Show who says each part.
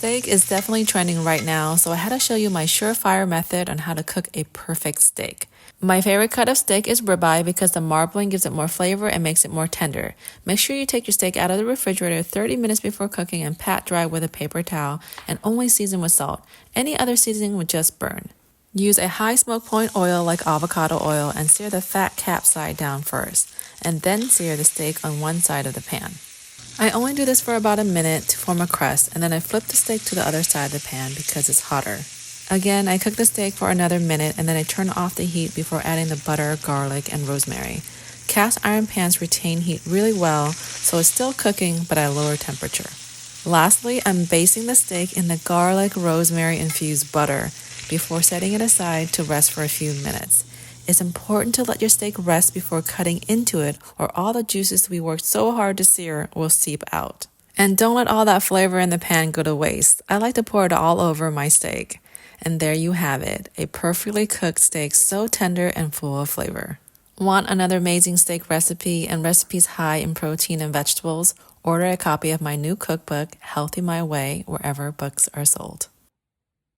Speaker 1: Steak is definitely trending right now, so I had to show you my surefire method on how to cook a perfect steak. My favorite cut of steak is ribeye because the marbling gives it more flavor and makes it more tender. Make sure you take your steak out of the refrigerator 30 minutes before cooking and pat dry with a paper towel, and only season with salt. Any other seasoning would just burn. Use a high smoke point oil like avocado oil and sear the fat cap side down first, and then sear the steak on one side of the pan. I only do this for about a minute to form a crust, and then I flip the steak to the other side of the pan because it's hotter. Again, I cook the steak for another minute and then I turn off the heat before adding the butter, garlic, and rosemary. Cast iron pans retain heat really well, so it's still cooking but at a lower temperature. Lastly, I'm basting the steak in the garlic, rosemary infused butter before setting it aside to rest for a few minutes. It's important to let your steak rest before cutting into it, or all the juices we worked so hard to sear will seep out. And don't let all that flavor in the pan go to waste. I like to pour it all over my steak. And there you have it, a perfectly cooked steak so tender and full of flavor. Want another amazing steak recipe and recipes high in protein and vegetables? Order a copy of my new cookbook, Healthy My Way, wherever books are sold.